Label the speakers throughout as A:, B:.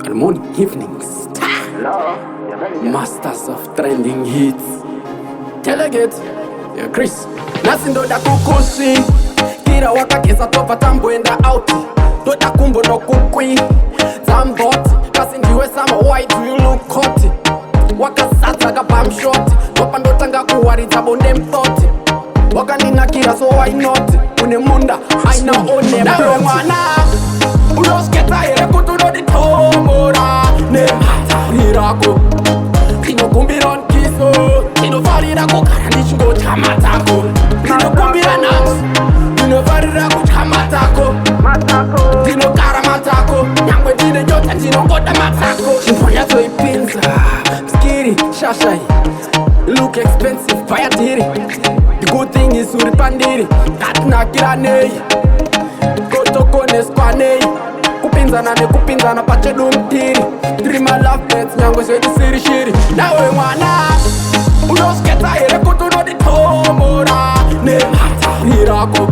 A: Good morning, evening star. Masters of trending hits. Delegate, yeah, Chris. Nasi ndoda kukushi kira wakageza tova tamboenda out ndoda kumbo no kukwi zambot kasi ndiwe sama why do you look hot wakazadza kabam shot ndopa ndotanga kuwaridza bonde M.O.T.H wakaninakira so why not une munda aina one nawe mwana unosketa here kuti unoditomora nemhatari rako tinokumbira nkiso tinofarira kugara ndichingotama dzako tinokumbira nanzi tinofarira kutama dzako tinogara matako nyangwe ndine nyota ndinongoda matsako chimbo yatsoipinza skiri shashai look expensive payatiri the good thing is uri pandiri ndatinakira nei kotokoneswa nei kupinzana nekupinzana pachedu mtiri tiri malafbets nyangwe zvedu siri shiri nawe mwana unosketa here kuti unoditomora nemhatari rako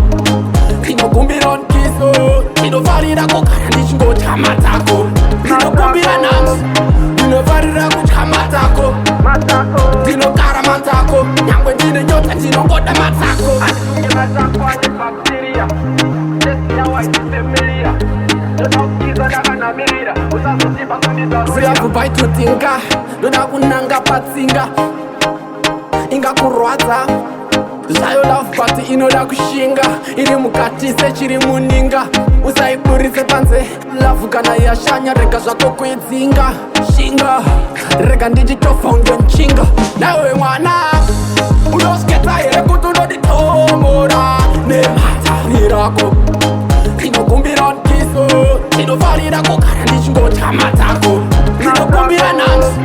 A: tinokumbira nkiso tinofarira kugara ndichingotama dzako tinokumbira nanzi tinofarira kutama dzako tinogara matsako nyangwe ndine nyota ndinongoda matsako ziyakubaitotinga ndoda kunanga patsinga ingakurwadza zvayo love but inoda kushinga iri mukati sechiri muninga usaiburitse panze love kana yashanya rega zvako kwedzinga shinga rega ndichitofonge nchinga nawe mwana unosketa here kuti unoditomora nemhatari rako tinokumbira nkiso tinofarira kugara ndichingotama dzako tinokumbira nanzi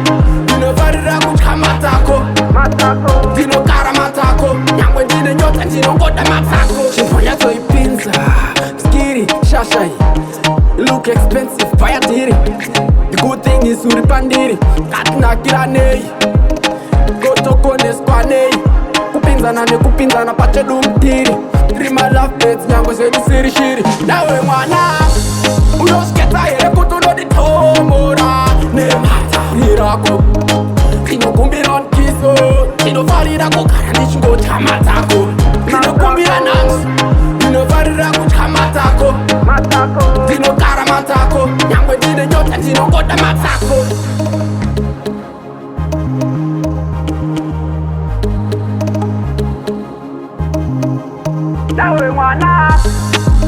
A: tinofarira kutama dzako tinogara matsako nyangwe ndine nyota ndinongoda matsako chimbo yatsoipinza skiri shashai look expensive payatiri the good thing is uri pandiri ndatinakira nei kotokoneswa nei kupinzana nekupinzana pachedu mtiri tiri malafbets nyangwe zvedu siri shiri nawe mwana unosketa here kuti unoditomora nemhatari rako tinokumbira nkiso tinofarira kugara ndichingotama dzako tinokumbira nanzi tinofarira kutama dzako tinogara matsako nyangwe ndine nyota ndinongoda matsako nawe mwana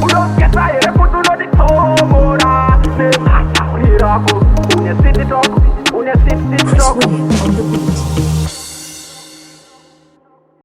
A: unosketa here kuti unoditomora nemhatari rako une city talk une city talk
B: ChrisWilliam on the beat.